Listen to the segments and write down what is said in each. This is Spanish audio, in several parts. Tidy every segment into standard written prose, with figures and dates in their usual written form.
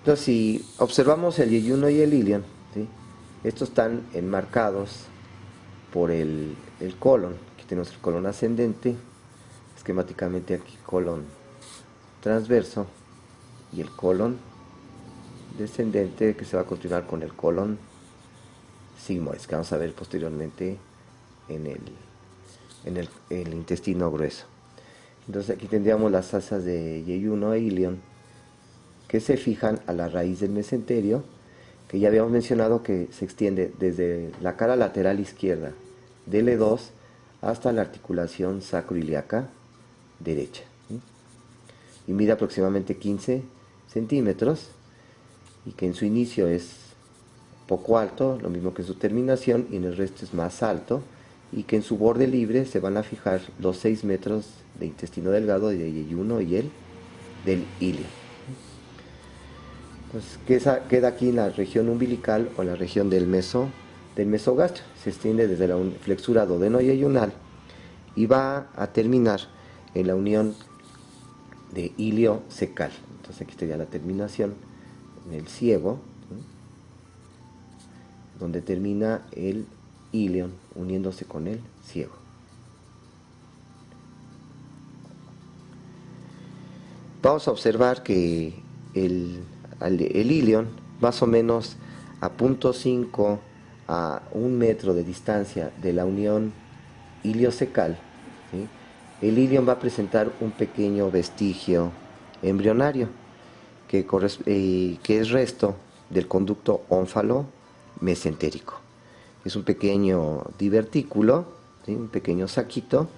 Entonces, si observamos el yeyuno y el ilion, ¿sí? Estos están enmarcados por el colon. Aquí tenemos el colon ascendente, esquemáticamente aquí colon transverso y el colon descendente, que se va a continuar con el colon sigmoides, que vamos a ver posteriormente en el intestino grueso. Entonces aquí tendríamos las asas de yeyuno e ilion que se fijan a la raíz del mesenterio, que ya habíamos mencionado que se extiende desde la cara lateral izquierda del L2 hasta la articulación sacroiliaca derecha, ¿sí? Y mide aproximadamente 15 centímetros y que en su inicio es poco alto, lo mismo que en su terminación, y en el resto es más alto, y que en su borde libre se van a fijar los 6 metros de intestino delgado de yeyuno y el del ilio. Entonces queda aquí en la región umbilical o en la región del mesogastrio. Se extiende desde la flexura duodeno-yeyunal y va a terminar en la unión de ilio-cecal. Entonces aquí estaría la terminación en el ciego, ¿sí? Donde termina el ilion uniéndose con el ciego. Vamos a observar que el ilion, más o menos a 0.5 a 1 metro de distancia de la unión iliocecal, ¿sí? El ilion va a presentar un pequeño vestigio embrionario que es resto del conducto ónfalo mesentérico. Es un pequeño divertículo, ¿sí? Un pequeño saquito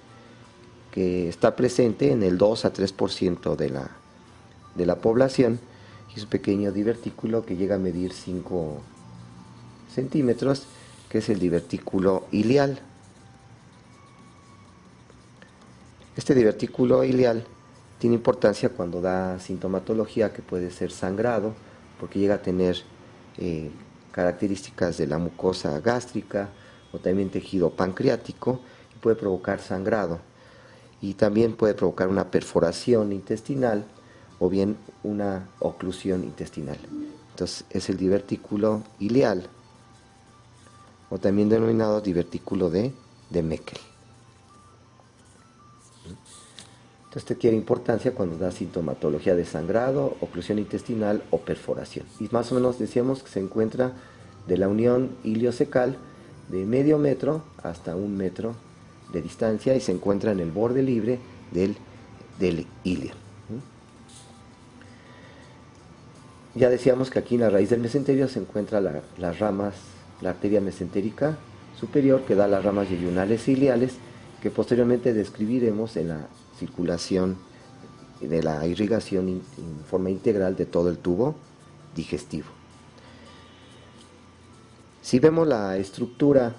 que está presente en el 2 a 3% de la población. Es un pequeño divertículo que llega a medir 5 centímetros, que es el divertículo ilial. Este divertículo ilial tiene importancia cuando da sintomatología, que puede ser sangrado, porque llega a tener características de la mucosa gástrica o también tejido pancreático, y puede provocar sangrado. Y también puede provocar una perforación intestinal o bien una oclusión intestinal. Entonces es el divertículo ilial, o también denominado divertículo de Meckel. Entonces este tiene importancia cuando da sintomatología de sangrado, oclusión intestinal o perforación. Y más o menos decíamos que se encuentra de la unión iliocecal de medio metro hasta 1 metro de distancia y se encuentra en el borde libre del ilio. Ya decíamos que aquí en la raíz del mesenterio se encuentra las ramas, la arteria mesentérica superior, que da las ramas yeyunales e iliales, que posteriormente describiremos en la circulación de la irrigación en forma integral de todo el tubo digestivo. Si vemos la estructura,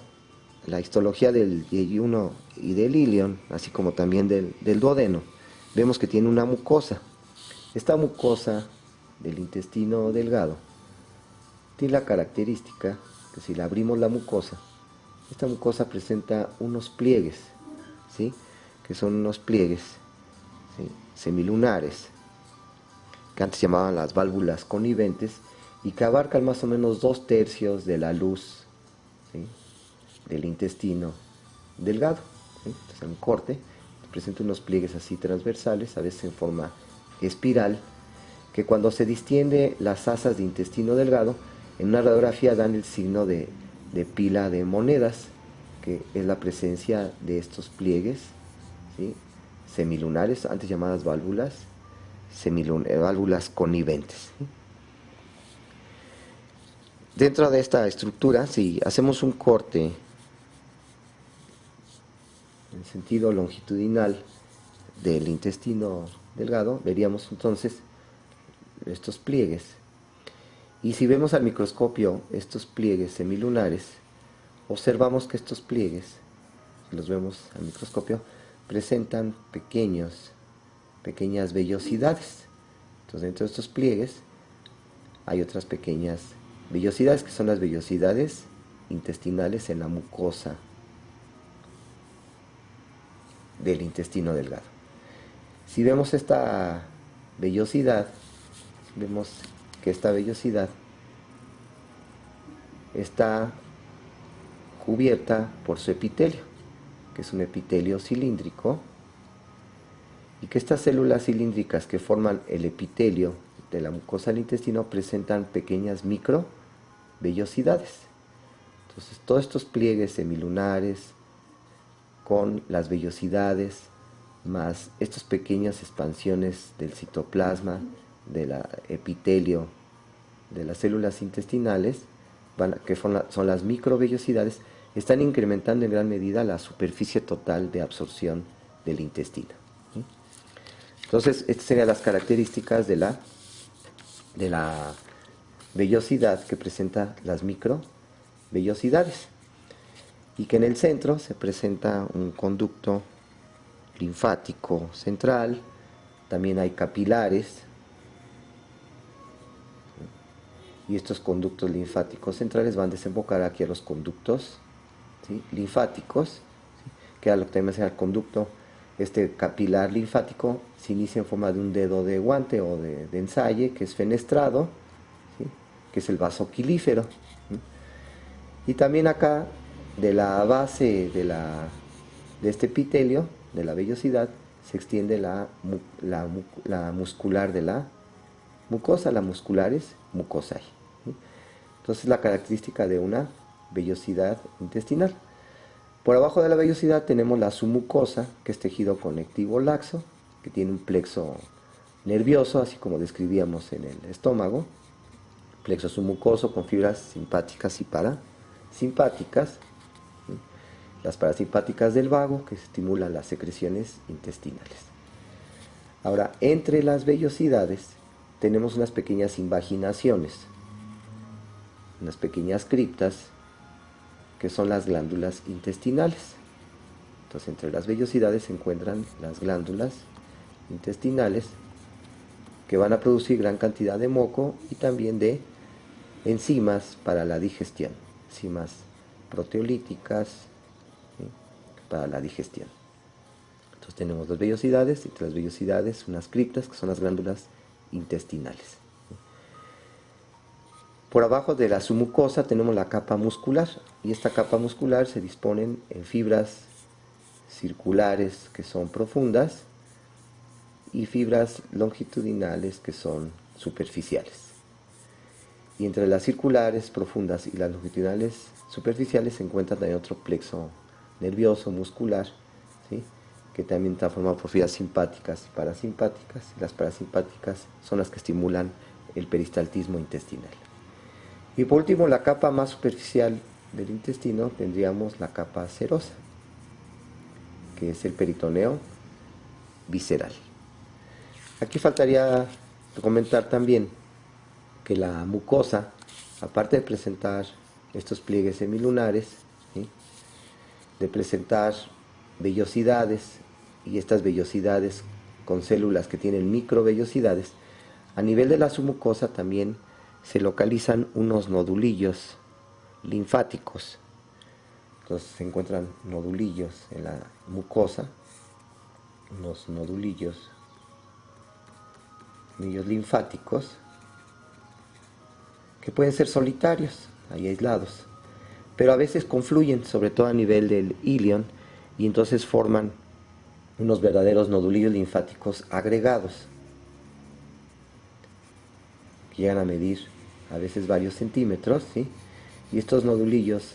la histología del yeyuno y del ilion, así como también del duodeno, vemos que tiene una mucosa. Esta mucosa del intestino delgado tiene la característica que si le abrimos la mucosa, esta mucosa presenta unos pliegues, ¿sí? Que son unos pliegues, ¿sí?, semilunares, que antes llamaban las válvulas coniventes, y que abarcan más o menos 2/3 de la luz, ¿sí?, del intestino delgado, ¿sí? Entonces, en un corte presenta unos pliegues así transversales, a veces en forma espiral, que cuando se distiende las asas de intestino delgado, en una radiografía dan el signo de pila de monedas, que es la presencia de estos pliegues, ¿sí?, semilunares, antes llamadas válvulas, válvulas coniventes, ¿sí? Dentro de esta estructura, si hacemos un corte en sentido longitudinal del intestino delgado, veríamos entonces estos pliegues. Y si vemos al microscopio estos pliegues semilunares, observamos que estos pliegues, si los vemos al microscopio, presentan pequeñas vellosidades. Entonces, dentro de estos pliegues hay otras pequeñas vellosidades, que son las vellosidades intestinales en la mucosa del intestino delgado. Si vemos esta vellosidad, vemos que esta vellosidad está cubierta por su epitelio, que es un epitelio cilíndrico, y que estas células cilíndricas que forman el epitelio de la mucosa del intestino presentan pequeñas microvellosidades. Entonces, todos estos pliegues semilunares con las vellosidades, más estas pequeñas expansiones del citoplasma, del epitelio de las células intestinales, que son las microvellosidades, están incrementando en gran medida la superficie total de absorción del intestino. Entonces, estas serían las características de la vellosidad que presenta las microvellosidades, y que en el centro se presenta un conducto linfático central. También hay capilares, y estos conductos linfáticos centrales van a desembocar aquí a los conductos, ¿sí?, linfáticos, ¿sí?, que a lo que también se llama el conducto. Este capilar linfático se inicia en forma de un dedo de guante o de ensalle, que es fenestrado, ¿sí?, que es el vaso quilífero, ¿sí? Y también acá, de la base de este epitelio, de la vellosidad, se extiende la muscular de la mucosa, la muscularis mucosae, ¿sí? Entonces, la característica de una vellosidad intestinal. Por abajo de la vellosidad tenemos la submucosa, que es tejido conectivo laxo, que tiene un plexo nervioso, así como describíamos en el estómago, plexo submucoso con fibras simpáticas y parasimpáticas, ¿sí?, las parasimpáticas del vago, que estimulan las secreciones intestinales. Ahora, entre las vellosidades tenemos unas pequeñas invaginaciones, unas pequeñas criptas, que son las glándulas intestinales. Entonces, entre las vellosidades se encuentran las glándulas intestinales, que van a producir gran cantidad de moco y también de enzimas para la digestión, enzimas proteolíticas, ¿sí?, para la digestión. Entonces, tenemos las vellosidades, entre las vellosidades unas criptas, que son las glándulas intestinales. Por abajo de la submucosa tenemos la capa muscular, y esta capa muscular se dispone en fibras circulares, que son profundas, y fibras longitudinales, que son superficiales. Y entre las circulares profundas y las longitudinales superficiales se encuentra también otro plexo nervioso muscular, ¿sí?, que también está formado por fibras simpáticas y parasimpáticas, y las parasimpáticas son las que estimulan el peristaltismo intestinal. Y por último, la capa más superficial del intestino, tendríamos la capa serosa, que es el peritoneo visceral. Aquí faltaría comentar también que la mucosa, aparte de presentar estos pliegues semilunares, ¿sí?, de presentar vellosidades, y estas vellosidades con células que tienen microvellosidades, a nivel de la submucosa también se localizan unos nodulillos linfáticos. Entonces, se encuentran nodulillos en la mucosa, unos nodulillos linfáticos, que pueden ser solitarios, ahí aislados, pero a veces confluyen, sobre todo a nivel del ilion, y entonces forman unos verdaderos nodulillos linfáticos agregados, que llegan a medir a veces varios centímetros, ¿sí?, y estos nodulillos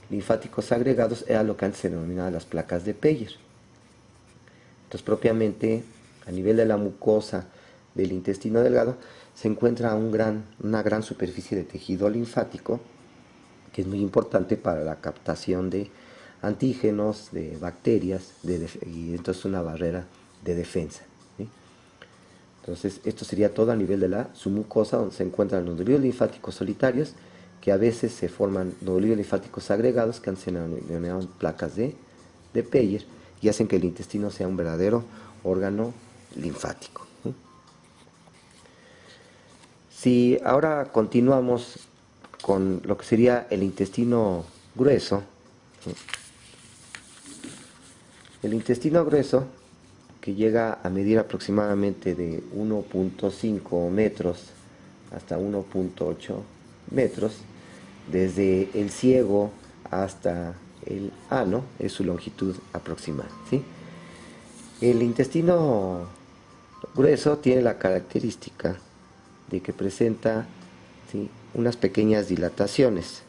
linfáticos agregados era lo que antes se denominaba las placas de Peyer. Entonces, propiamente, a nivel de la mucosa del intestino delgado, se encuentra una gran superficie de tejido linfático, que es muy importante para la captación de antígenos, de bacterias, y entonces una barrera de defensa, ¿sí? Entonces, esto sería todo a nivel de la submucosa, donde se encuentran los nodulillos linfáticos solitarios, que a veces se forman nodulillos linfáticos agregados, que se denominaban placas de Peyer, y hacen que el intestino sea un verdadero órgano linfático, ¿sí? Si ahora continuamos con lo que sería el intestino grueso, ¿sí?, el intestino grueso, que llega a medir aproximadamente de 1.5 metros hasta 1.8 metros. Desde el ciego hasta el ano es su longitud aproximada, ¿sí? El intestino grueso tiene la característica de que presenta, ¿sí?, unas pequeñas dilataciones.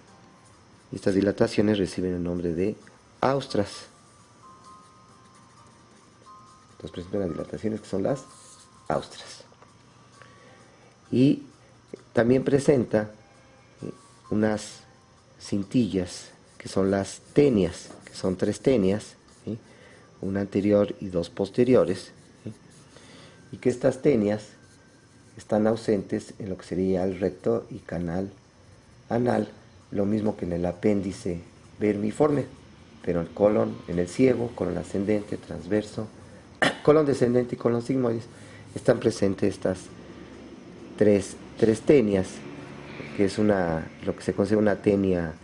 Y estas dilataciones reciben el nombre de austras. Entonces presenta unas dilataciones que son las austras. Y también presenta, ¿sí?, unas cintillas que son las tenias, que son 3 tenias, ¿sí?, una anterior y 2 posteriores, ¿sí?, y que estas tenias están ausentes en lo que sería el recto y canal anal, lo mismo que en el apéndice vermiforme, pero el colon, en el ciego, colon ascendente, transverso, colon descendente y colon sigmoides, están presentes estas tres tenias, que es lo que se considera una tenia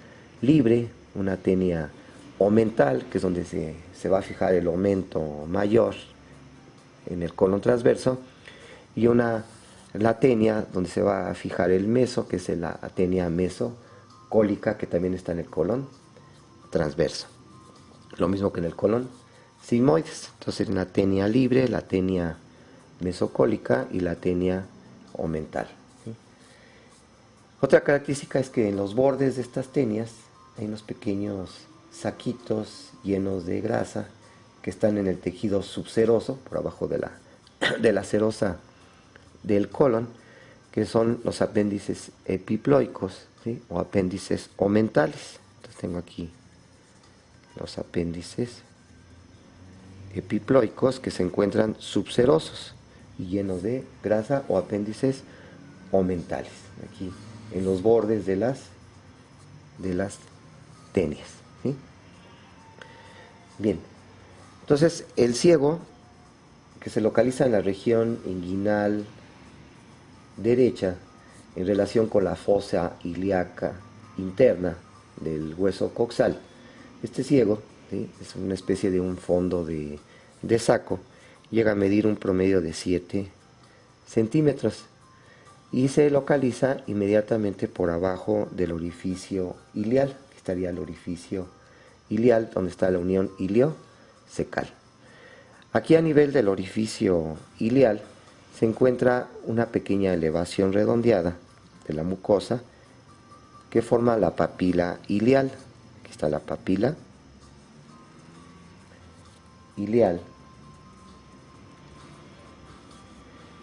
libre, una tenia omental, que es donde se va a fijar el aumento mayor en el colon transverso, y la tenia donde se va a fijar el meso, que es la tenia mesocólica, que también está en el colon transverso. Lo mismo que en el colon sigmoides. Entonces, una tenia libre, la tenia mesocólica y la tenia omental, ¿sí? Otra característica es que en los bordes de estas tenias hay unos pequeños saquitos llenos de grasa que están en el tejido subseroso, por abajo de la serosa del colon, que son los apéndices epiploicos, ¿sí?, o apéndices omentales. Entonces tengo aquí los apéndices epiploicos que se encuentran subserosos y llenos de grasa, o apéndices omentales, aquí en los bordes de las tenias, ¿sí? Bien, entonces el ciego, que se localiza en la región inguinal derecha, en relación con la fosa ilíaca interna del hueso coxal, este ciego, ¿sí?, es una especie de un fondo de saco, llega a medir un promedio de 7 centímetros y se localiza inmediatamente por abajo del orificio ilial, que estaría el orificio ilial, donde está la unión iliocecal. Aquí, a nivel del orificio ilial, se encuentra una pequeña elevación redondeada de la mucosa que forma la papila ilial. Aquí está la papila ilial,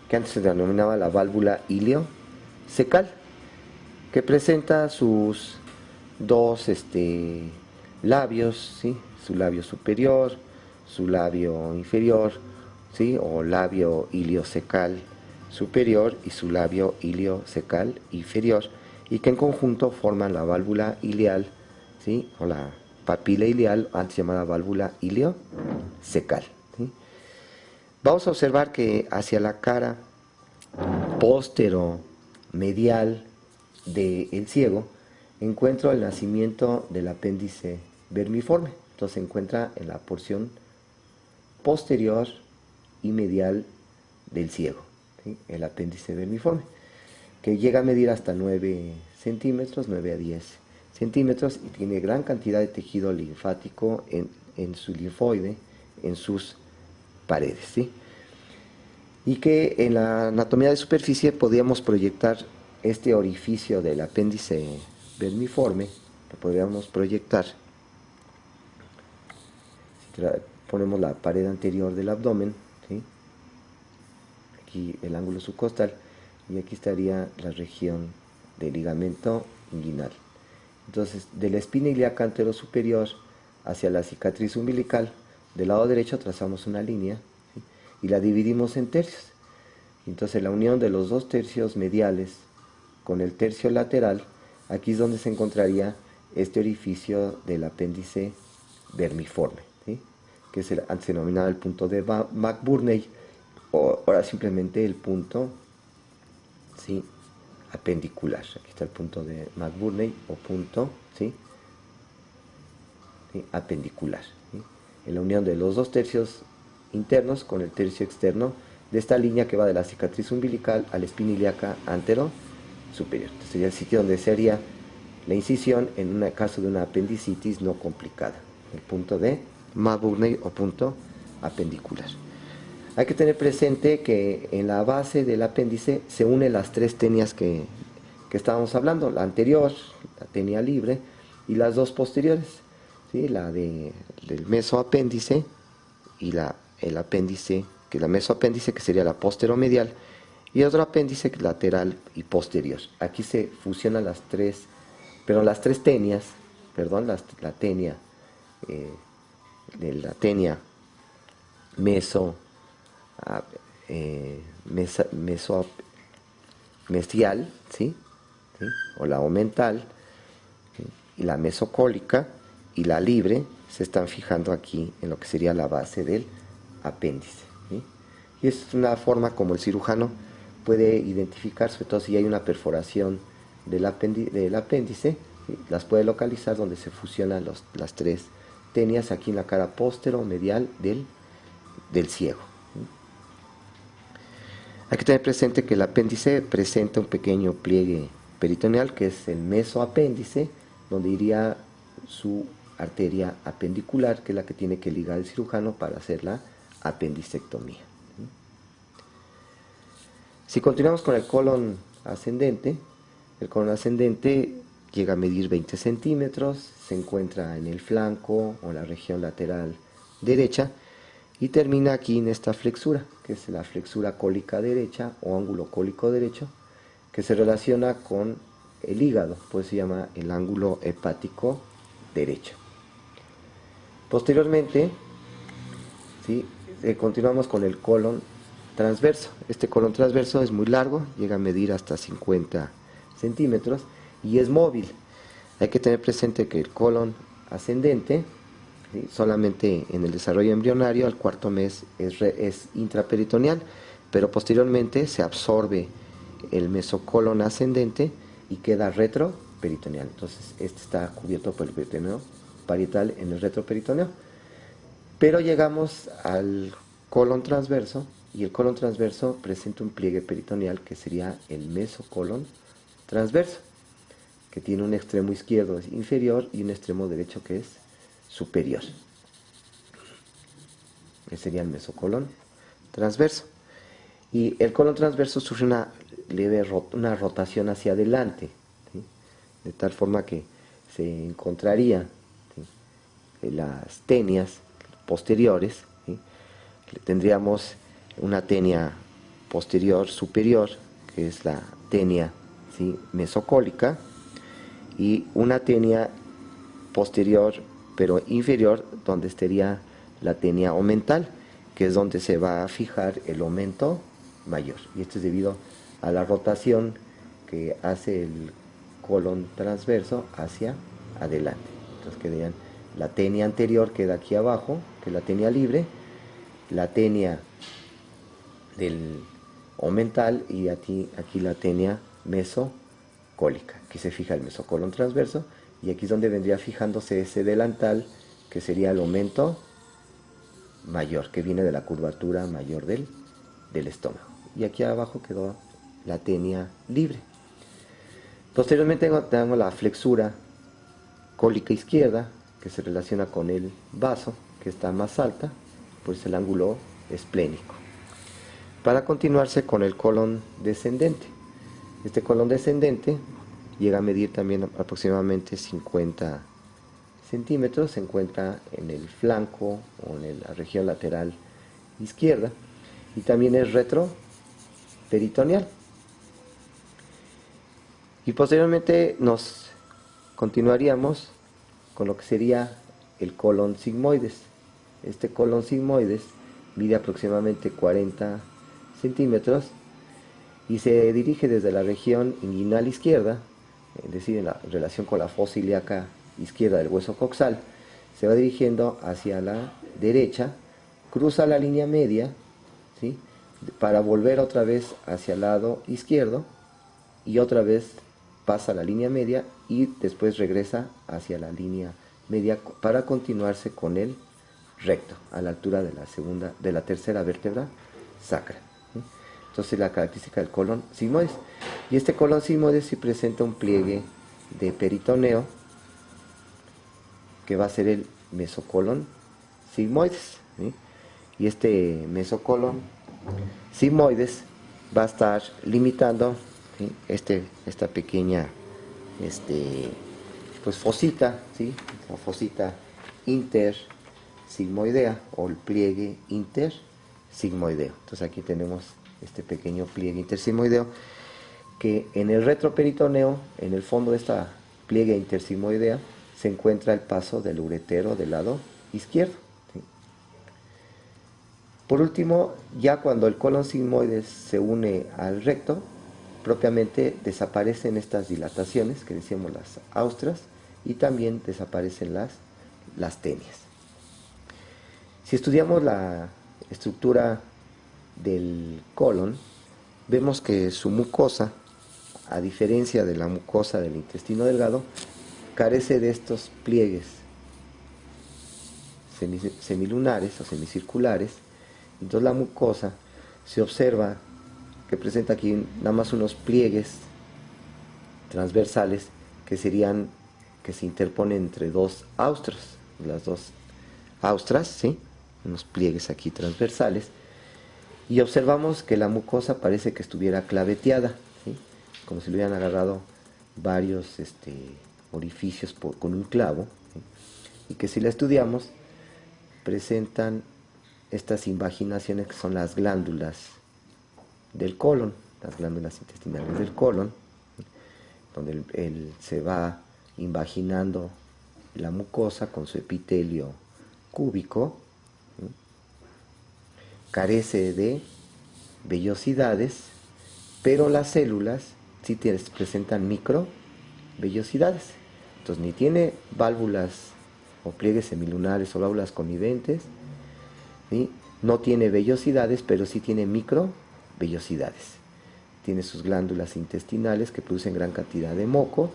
que antes se denominaba la válvula iliocecal, que presenta sus dos labios, ¿sí?, su labio superior, su labio inferior, ¿sí?, o labio iliocecal superior y su labio iliocecal inferior, y que en conjunto forman la válvula ilial, ¿sí?, o la papila ilial, antes llamada válvula iliocecal, ¿sí? Vamos a observar que hacia la cara posteromedial del ciego encuentro el nacimiento del apéndice vermiforme. Entonces se encuentra en la porción posterior y medial del ciego, ¿sí?, el apéndice vermiforme, que llega a medir hasta 9 centímetros, 9 a 10 centímetros, y tiene gran cantidad de tejido linfático en su linfoide, en sus paredes, ¿sí? Y que en la anatomía de superficie podríamos proyectar este orificio del apéndice vermiforme, que podríamos proyectar, si ponemos la pared anterior del abdomen, ¿sí?, aquí el ángulo subcostal, y aquí estaría la región del ligamento inguinal. Entonces, de la espina ilíaca anterosuperior hacia la cicatriz umbilical, del lado derecho trazamos una línea, ¿sí?, y la dividimos en tercios. Entonces, la unión de los 2 tercios mediales con el tercio lateral, aquí es donde se encontraría este orificio del apéndice vermiforme, ¿sí?, que antes se denominaba el punto de McBurney, o ahora simplemente el punto, ¿sí?, apendicular. Aquí está el punto de McBurney, o punto, ¿sí?, ¿sí?, apendicular, ¿sí?, en la unión de los 2 tercios internos con el tercio externo de esta línea que va de la cicatriz umbilical a la espina ilíaca anterosuperior, superior. Este sería el sitio donde se haría la incisión en un caso de una apendicitis no complicada, el punto de Maburney o punto apendicular. Hay que tener presente que en la base del apéndice se unen las tres tenias que estábamos hablando, la anterior, la tenia libre, y las dos posteriores, ¿sí? La del mesoapéndice y el apéndice, que es la mesoapéndice, que sería la posteromedial, y otro apéndice lateral y posterior. Aquí se fusionan las tres tenias, la tenia, de la tenia mesial, ¿sí? ¿Sí? O la omental, ¿sí? Y la mesocólica y la libre se están fijando aquí en lo que sería la base del apéndice, ¿sí? Y es una forma como el cirujano puede identificar, sobre todo si hay una perforación del apéndice, ¿sí? Las puede localizar donde se fusionan las tres tenias aquí en la cara postero-medial del ciego. Hay que tener presente que el apéndice presenta un pequeño pliegue peritoneal, que es el mesoapéndice, donde iría su arteria apendicular, que es la que tiene que ligar el cirujano para hacer la apendicectomía. Si continuamos con el colon ascendente llega a medir 20 centímetros, se encuentra en el flanco o la región lateral derecha y termina aquí en esta flexura, que es la flexura cólica derecha o ángulo cólico derecho, que se relaciona con el hígado, pues se llama el ángulo hepático derecho. Posteriormente, ¿sí? Continuamos con el colon transverso. Este colon transverso es muy largo, llega a medir hasta 50 centímetros y es móvil. Hay que tener presente que el colon ascendente, ¿sí? Solamente en el desarrollo embrionario al cuarto mes es intraperitoneal, pero posteriormente se absorbe el mesocolon ascendente y queda retroperitoneal. Entonces este está cubierto por el peritoneo parietal en el retroperitoneo. Pero llegamos al colon transverso y el colon transverso presenta un pliegue peritoneal que sería el mesocolon transverso, que tiene un extremo izquierdo inferior y un extremo derecho que es superior. Que sería el mesocolon transverso. Y el colon transverso sufre una rotación hacia adelante, ¿sí? De tal forma que se encontraría, ¿sí? Las tenias posteriores, ¿sí? Tendríamos una tenia posterior superior, que es la tenia, ¿sí? mesocólica, y una tenia posterior pero inferior, donde estaría la tenia omental, que es donde se va a fijar el aumento mayor. Y esto es debido a la rotación que hace el colon transverso hacia adelante. Entonces quedarían la tenia anterior, queda aquí abajo, que es la tenia libre, la tenia del omental y aquí la tenia mesocólica. Aquí se fija el mesocolon transverso y aquí es donde vendría fijándose ese delantal, que sería el aumento mayor, que viene de la curvatura mayor del estómago. Y aquí abajo quedó la tenia libre. Posteriormente tenemos la flexura cólica izquierda, que se relaciona con el vaso, que está más alta, pues el ángulo esplénico. Para continuarse con el colon descendente. Este colon descendente llega a medir también aproximadamente 50 centímetros, se encuentra en el flanco o en la región lateral izquierda y también es retroperitoneal. Y posteriormente nos continuaríamos con lo que sería el colon sigmoides. Este colon sigmoides mide aproximadamente 40 centímetros y se dirige desde la región inguinal izquierda, es decir, en relación con la fosa ilíaca izquierda del hueso coxal, se va dirigiendo hacia la derecha, cruza la línea media, ¿sí? Para volver otra vez hacia el lado izquierdo y otra vez pasa la línea media y después regresa hacia la línea media para continuarse con el recto a la altura de la tercera vértebra sacra, ¿sí? Entonces la característica del colon sigmoides. Y este colon sigmoide sí presenta un pliegue de peritoneo, que va a ser el mesocolon sigmoides, ¿sí? Y este mesocolon sigmoides va a estar limitando, ¿sí? Esta pequeña pues fosita, ¿sí? La fosita intersigmoidea o el pliegue intersigmoideo. Entonces aquí tenemos este pequeño pliegue intersigmoideo que en el retroperitoneo, en el fondo de esta pliegue intersigmoidea, se encuentra el paso del uretero del lado izquierdo, ¿sí? Por último, ya cuando el colon sigmoides se une al recto, propiamente desaparecen estas dilataciones que decíamos las austras y también desaparecen las tenias. Si estudiamos la estructura del colon, vemos que su mucosa, a diferencia de la mucosa del intestino delgado, carece de estos pliegues semilunares o semicirculares. Entonces la mucosa se observa que presenta aquí nada más unos pliegues transversales que se interponen entre dos austras, las dos austras, ¿sí? Unos pliegues aquí transversales, y observamos que la mucosa parece que estuviera claveteada, ¿sí? Como si le hubieran agarrado varios orificios con un clavo, ¿sí? Y que si la estudiamos presentan estas invaginaciones que son las glándulas del colon, las glándulas intestinales del colon, donde se va invaginando la mucosa con su epitelio cúbico, ¿sí? Carece de vellosidades, pero las células sí presentan microvellosidades. Entonces ni tiene válvulas o pliegues semilunares o válvulas coniventes, ¿sí? No tiene vellosidades, pero sí tiene microvellosidades. Tiene sus glándulas intestinales que producen gran cantidad de moco,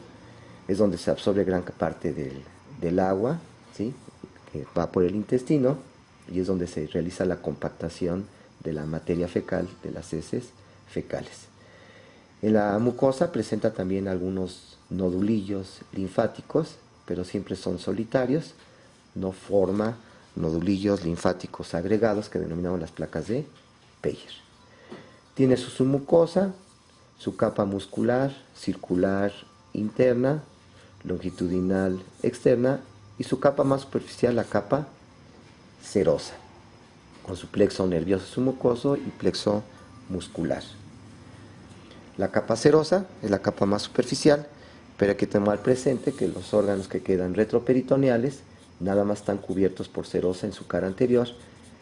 es donde se absorbe gran parte del agua, ¿sí? Que va por el intestino, y es donde se realiza la compactación de la materia fecal, de las heces fecales. En la mucosa presenta también algunos nodulillos linfáticos, pero siempre son solitarios, no forma nodulillos linfáticos agregados que denominamos las placas de Peyer. Tiene su submucosa, su capa muscular, circular interna, longitudinal externa, y su capa más superficial, la capa serosa, con su plexo nervioso submucoso y plexo muscular. La capa serosa es la capa más superficial, pero hay que tomar presente que los órganos que quedan retroperitoneales nada más están cubiertos por serosa en su cara anterior,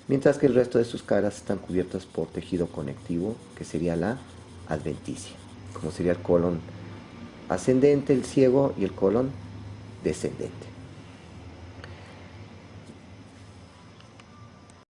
mientras que el resto de sus caras están cubiertas por tejido conectivo, que sería la adventicia, como sería el colon ascendente, el ciego, y el colon descendente.